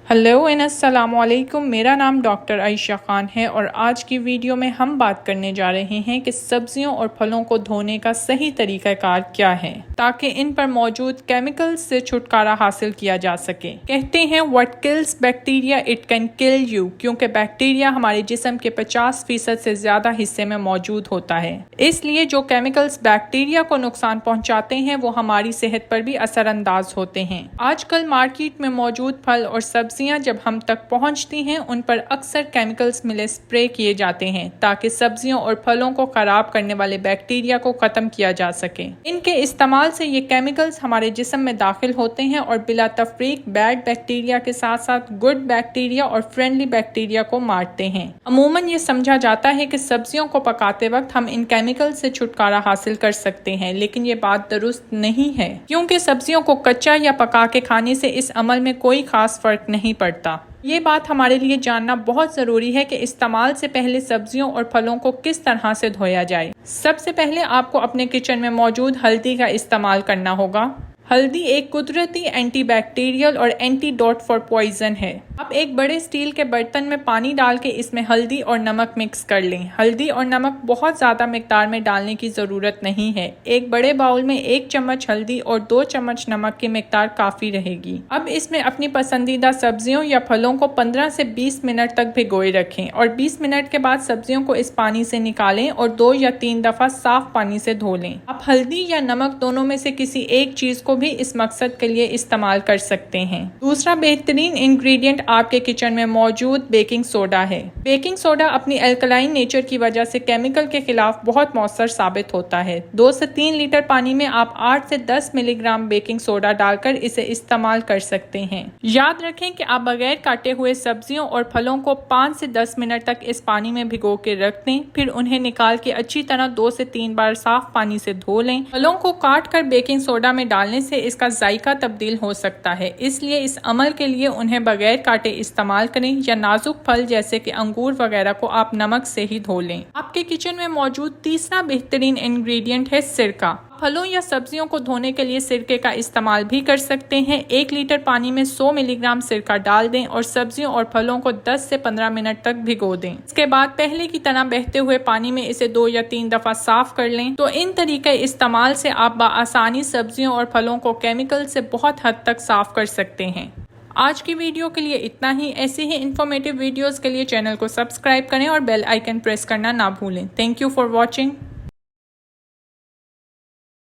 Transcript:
Hello and अस्सलाम वालेकुम। मेरा नाम डॉक्टर आयशा ख़ान है और आज की वीडियो में हम बात करने जा रहे हैं कि सब्जियों और फलों को धोने का सही तरीक़ाकार क्या है ताकि इन पर मौजूद केमिकल्स से छुटकारा हासिल किया जा सके। कहते हैं what kills bacteria it can kill you, क्योंकि बैक्टीरिया हमारे जिस्म के 50% से ज़्यादा हिस्से में मौजूद होता है। इसलिए जो केमिकल्स बैक्टीरिया को नुकसान पहुँचाते हैं वो हमारी सेहत पर भी असरअंदाज होते हैं। आजकल मार्केट में मौजूद फल और सब्जियां जब हम तक पहुंचती हैं उन पर अक्सर केमिकल्स मिले स्प्रे किए जाते हैं ताकि सब्जियों और फलों को खराब करने वाले बैक्टीरिया को खत्म किया जा सके। इनके इस्तेमाल से ये केमिकल्स हमारे जिस्म में दाखिल होते हैं और बिला तफरीक बैड बैक्टीरिया के साथ साथ गुड बैक्टीरिया और फ्रेंडली बैक्टीरिया को मारते हैं। अमूमन ये समझा जाता है कि सब्जियों को पकाते वक्त हम इन केमिकल से छुटकारा हासिल कर सकते हैं, लेकिन ये बात दुरुस्त नहीं है क्योंकि सब्जियों को कच्चा या पका के खाने से इस अमल में कोई खास फर्क नहीं पड़ता। ये बात हमारे लिए जानना बहुत ज़रूरी है कि इस्तेमाल से पहले सब्जियों और फलों को किस तरह से धोया जाए। सबसे पहले आपको अपने किचन में मौजूद हल्दी का इस्तेमाल करना होगा। हल्दी एक कुदरती एंटीबैक्टीरियल और एंटीडोट फॉर पॉइजन है। अब एक बड़े स्टील के बर्तन में पानी डाल के इसमें हल्दी और नमक मिक्स कर लें। हल्दी और नमक बहुत ज़्यादा मिकदार में डालने की ज़रूरत नहीं है। एक बड़े बाउल में 1 चम्मच हल्दी और 2 चम्मच नमक की मिकदार काफ़ी रहेगी। अब इसमें अपनी पसंदीदा सब्जियों या फलों को 15 से 20 मिनट तक भिगोए रखें और 20 मिनट के बाद सब्जियों को इस पानी से निकालें और 2 या 3 दफ़ा साफ पानी से धो लें। आप हल्दी या नमक दोनों में से किसी एक चीज़ को भी इस मकसद के लिए इस्तेमाल कर सकते हैं। दूसरा बेहतरीन इंग्रेडिएंट आपके किचन में मौजूद बेकिंग सोडा है। बेकिंग सोडा अपनी अल्कलाइन नेचर की वजह से केमिकल के खिलाफ बहुत मौसर साबित होता है। 2 से 3 लीटर पानी में आप 8 से 10 मिलीग्राम बेकिंग सोडा डालकर इसे इस्तेमाल कर सकते हैं। याद रखें कि आप बगैर काटे हुए सब्जियों और फलों को 5 से 10 मिनट तक इस पानी में भिगो के रख दें, फिर उन्हें निकाल के अच्छी तरह 2 से 3 बार साफ पानी से धो लें। फलों को काट कर बेकिंग सोडा में डालने से इसका जायका तब्दील हो सकता है, इसलिए इस अमल के लिए उन्हें बगैर काटे इस्तेमाल करें या नाजुक फल जैसे कि अंगूर वगैरह को आप नमक से ही धो लें। आपके किचन में मौजूद तीसरा बेहतरीन इंग्रेडिएंट है सिरका। फलों या सब्जियों को धोने के लिए सिरके का इस्तेमाल भी कर सकते हैं। 1 लीटर पानी में 100 मिलीग्राम सिरका डाल दें और सब्जियों और फलों को 10 से 15 मिनट तक भिगो दें। इसके बाद पहले की तरह बहते हुए पानी में इसे 2 या 3 दफा साफ कर लें। तो इन तरीके इस्तेमाल से आप बआसानी सब्जियों और फलों को केमिकल से बहुत हद तक साफ कर सकते हैं। आज की वीडियो के लिए इतना ही। ऐसे ही इंफॉर्मेटिव वीडियोस के लिए चैनल को सब्सक्राइब करें और बेल आइकन प्रेस करना ना भूलें। Thank you for watching.